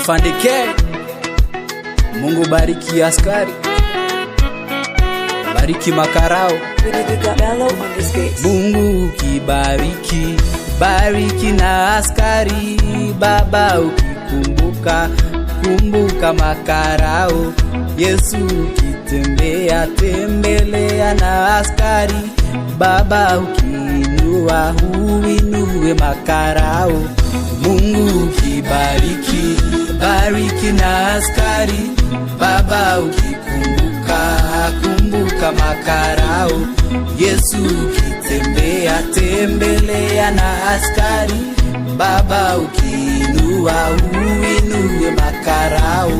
Afandike. Mungu bariki askari, bariki makarao. Mungu kibariki, bariki na askari. Baba ukikumbuka, kumbuka makarao. Yesu ukitembea, tembelea na askari. Baba ukiinua, uinue makarao. Mungu kibariki, bariki na askari. Baba ukikumbuka, kumbuka makarao. Yesu ukitembea, tembelea na askari. Baba ukiinua, uinue makarao.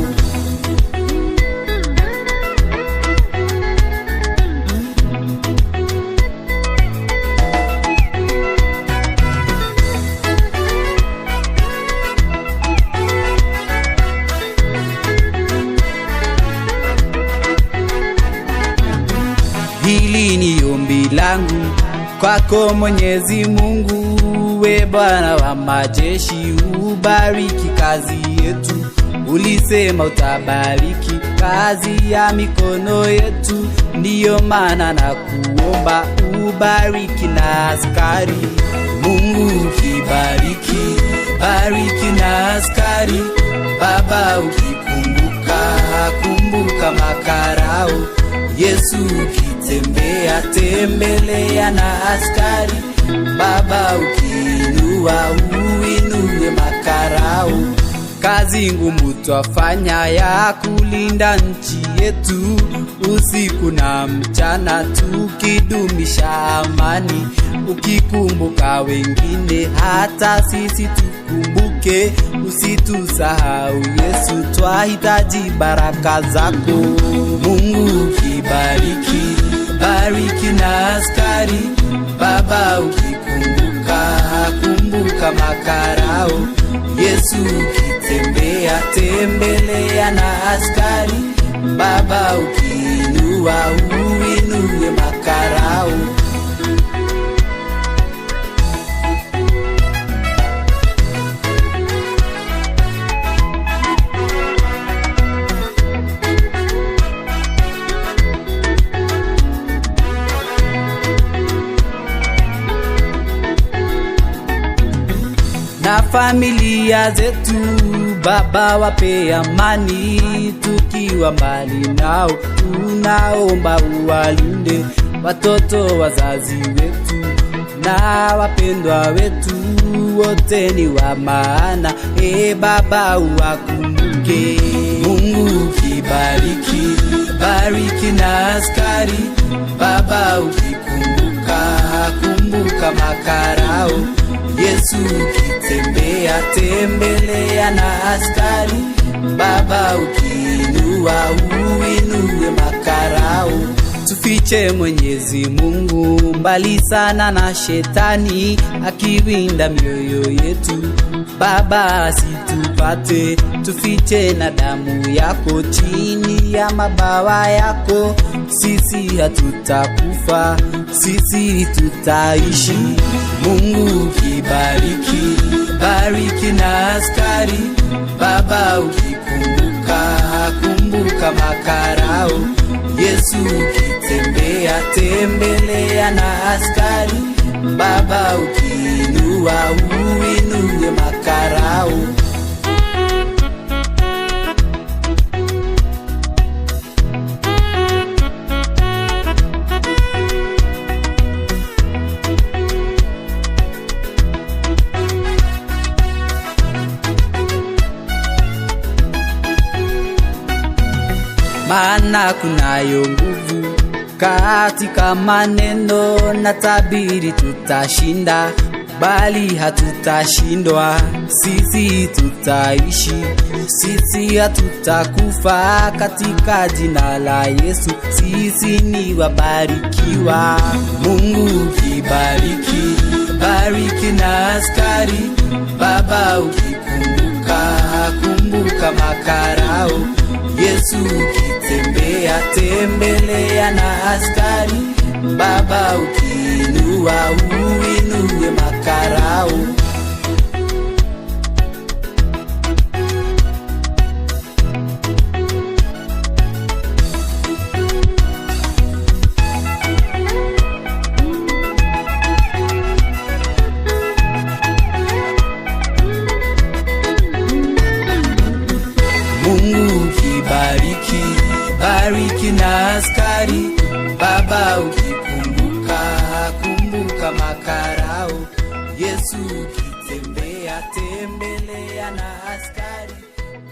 Hili ni ombi langu kwako Mwenyezi Mungu. We Bwana wa majeshi, ubariki kazi yetu. Ulisema utabariki kazi ya mikono yetu. Ndiyo maana na kuomba, ubariki na askari. Mungu ukibariki, bariki na askari. Baba ukikumbuka, kumbuka makarao. Yesu ukitembea, tembelea na askari. Baba ukiinua, uinue makarao. Kazi ngumu twafanya ya kulinda nchi yetu, usiku na mchana tukidumisha amani. Ukikumbuka wengine, hata sisi tukumbuke. Usitusahau Yesu, twahitaji baraka zako. Mungu ukibariki, bariki na askari. Baba ukikumbuka, kumbuka makarao. Yesu ukitembea, tembelea na askari. Baba ukiinua, uinue makarao. Na familia zetu, Baba wape amani. Tukiwa mbali nao, tunaomba uwalinde. Watoto, wazazi wetu na wapendwa wetu, wote ni wa maana. Baba uwakumbuke. Mungu ukibariki, bariki na askari. Baba ukikumbuka, kumbuka makarao. Yesu ukitembea, tembelea na askari. Baba ukiinua, uinue makarao. Tufiche Mwenyezi Mungu mbali sana na shetani, akiwinda mioyo yetu. Baba asitupate, tufiche na damu yako. Chini ya mabawa yako sisi hatutakufa, sisi tutaishi. Mungu ukibariki, bariki na askari. Baba ukikumbuka, kumbuka makarao. Yesu ukitembea, tembelea na askari. Baba ukiinua, uinue makarao. Maana kunayo nguvu katika maneno, na tabiri tutashinda, bali hatutashindwa. Sisi tutaishi, sisi hatutakufa. Katika jina la Yesu sisi ni wabarikiwa. Mungu ukibariki, bariki na askari. Baba ukikumbuka, kumbuka makarao. Yesu ukitembea, tembelea na askari. Baba ukiinua, uinue makarao. bariki na askari. Baba ukikumbuka, kumbuka makarao. Yesu ukitembea, tembelea na askari.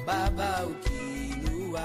Baba ukiinua